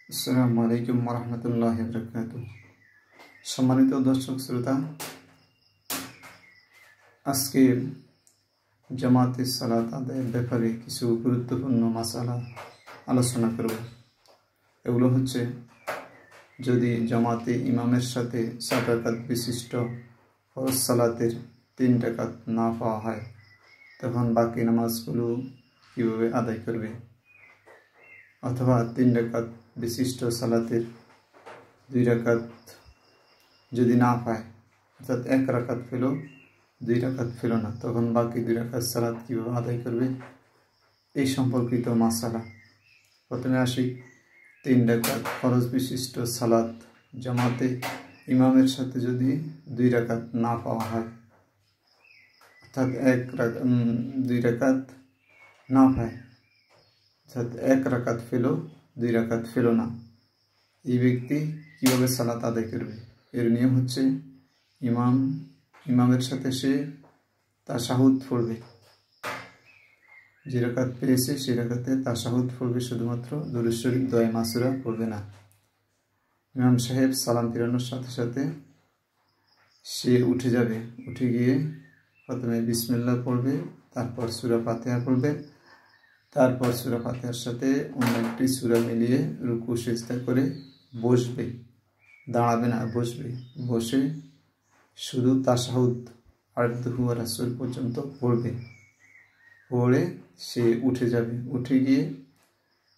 আসসালামু আলাইকুম ওয়া রাহমাতুল্লাহি ওয়া বারাকাতুহু। সম্মানিত দর্শক শ্রোতা, আজকে জামাতে সালাত আদায়ের ব্যাপারে কিছু গুরুত্বপূর্ণ মাসালা আলোচনা করব। এগুলো হচ্ছে, যদি জামাতে ইমামের সাথে 7 রাকাত বিশিষ্ট ফরজ সালাতের 3 রাকাত না পাওয়া হয়, তখন বাকি নামাজগুলো কীভাবে আদায় করবে, অথবা 3 রাকাত বিশিষ্ট সালাতের 2 রাকাত যদি না পায়, অর্থাৎ 1 রাকাত পেল 2 রাকাত পেল না, তখন বাকি 2 রাকাত সালাত কীভাবে আদায় করবে, এই সম্পর্কিত মাসালা। প্রথমে আসি, 3 রাকাত ফরজ বিশিষ্ট সালাত জামাতে ইমামের সাথে যদি 2 রাকাত না পাওয়া হয়, অর্থাৎ 2 রাকাত না পায়, অর্থাৎ 1 রাকাত পেল 2 রাকাত পেল না, এই ব্যক্তি কীভাবে সালাত আদায় করবে? এর নিয়ম হচ্ছে, ইমামের সাথে সে তাশাহুদ পড়বে। যে রাকাত পেয়েছে সে রাকাতে তাশাহুদ পড়বে, শুধুমাত্র দুরূদ শরীফ দোয়া মাসুরা পড়বে না। ইমাম সাহেব সালাম ফিরানোর সাথে সাথে সে উঠে যাবে, উঠে গিয়ে প্রথমে বিসমিল্লাহ পড়বে, তারপর সূরা ফাতিহা পড়বে, তারপর সূরা ফাতিহার সাথে অন্য একটি সূরা মিলিয়ে রুকু সিজদা করে বসবে, দাঁড়াবে না, বসবে। বসে শুধু তাশাহুদ আরদুহু ওয়া রাসূল পর্যন্ত পড়বে। পড়ে সে উঠে যাবে, উঠে গিয়ে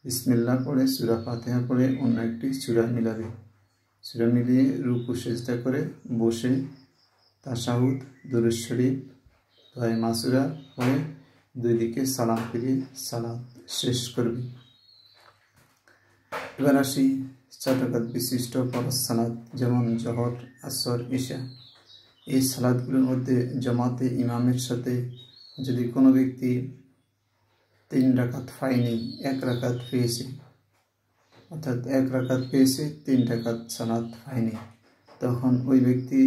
বিসমিল্লাহ পড়ে সূরা ফাতিহা পড়ে অন্য একটি সূরা মিলাবে, সূরা মিলিয়ে রুকু সিজদা করে বসে তাশাহুদ, দুরূদ শরীফ, দোয়া মাসুরা পড়ে 2 দিকে সালাম ফিরিয়ে সালাত শেষ করবে। এবার আসি 4 রাকাত বিশিষ্ট ফরজ সালাত, যেমন জোহর, আসর, ইশা। এই সালাতগুলোর মধ্যে জামাতে ইমামের সাথে যদি কোনো ব্যক্তি 3 রাকাত পায়নি, 1 রাকাত পেয়েছে, অর্থাৎ 1 রাকাত পেয়েছে, 3 রাকাত সালাত পায়নি, তখন ওই ব্যক্তি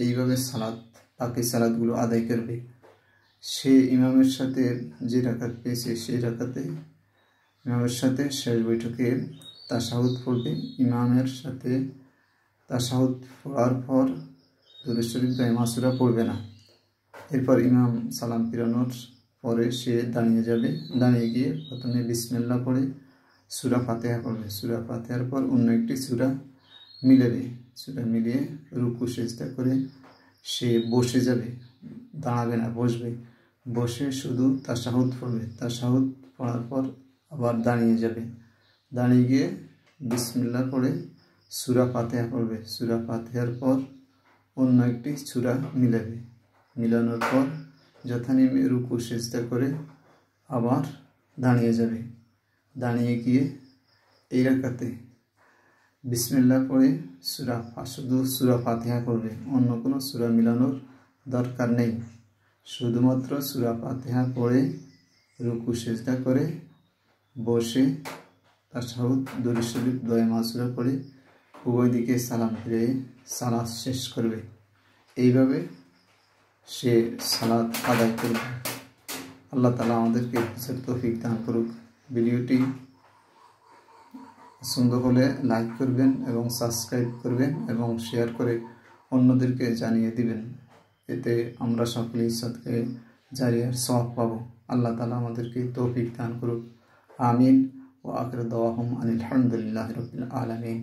এইভাবে বাকি সালাতগুলো আদায় করবে। সে ইমামের সাথে যে রাকাত পেয়েছে সেই রাকাতে ইমামের সাথে শেষ বৈঠকে তাশাহুদ পড়বে। ইমামের সাথে তাশাহুদ পড়ার পর দুরূদ শরীফ দোয়া মাসুরা পড়বে না। এরপর ইমাম সালাম ফিরানোর পরে সে দাঁড়িয়ে যাবে, দাঁড়িয়ে গিয়ে প্রথমে বিসমিল্লাহ পড়ে সূরা ফাতিহা পড়বে, সূরা ফাতিহার পর অন্য একটি সূরা মিলাবে, সূরা মিলিয়ে রুকু সিজদা করে সে বসে যাবে, দাঁড়াবে না, বসবে। বসে শুধু তাশাহুদ পড়বে, তাশাহুদ পড়ার পর আবার দাঁড়িয়ে যাবে, দাঁড়িয়ে গিয়ে বিসমিল্লাহ পড়ে সূরা ফাতিহা পড়বে, সূরা ফাতিহার পর অন্য একটি সূরা মিলাবে, মিলানোর পর যথানিয়মে রুকু সিজদা করে আবার দাঁড়িয়ে যাবে, দাঁড়িয়ে গিয়ে এই রাকাতে বিসমিল্লাহ পড়ে শুধু সূরা ফাতিহা পড়বে, অন্য কোনো সূরা মিলানোর দরকার নেই। শুধুমাত্র সূরা ফাতিহা পড়ে রুকু সিজদা করে বসে তাশাহুদ, দুরূদ শরীফ, দোয়া মাসুরা পড়ে উভয় দিকে সালাম ফিরে সালাত শেষ করবে। এইভাবে সে সালাত আদায় করবে। আল্লাহ তাআলা আমাদেরকে বুঝার তৌফিক দান করুক। ভিডিওটি পছন্দ হলে লাইক করবেন এবং সাবস্ক্রাইব করবেন এবং শেয়ার করে অন্যদেরকে জানিয়ে দিবেন, এতে আমরা সকলেই সাদকায়ে জারিয়ার সওয়াব পাবো। আল্লাহ তাআলা আমাদেরকে তৌফিক দান করুক। আমিন। ওয়া আখিরু দাওয়াহুম আনিল হামদুলিল্লাহি রাব্বিল আলামিন।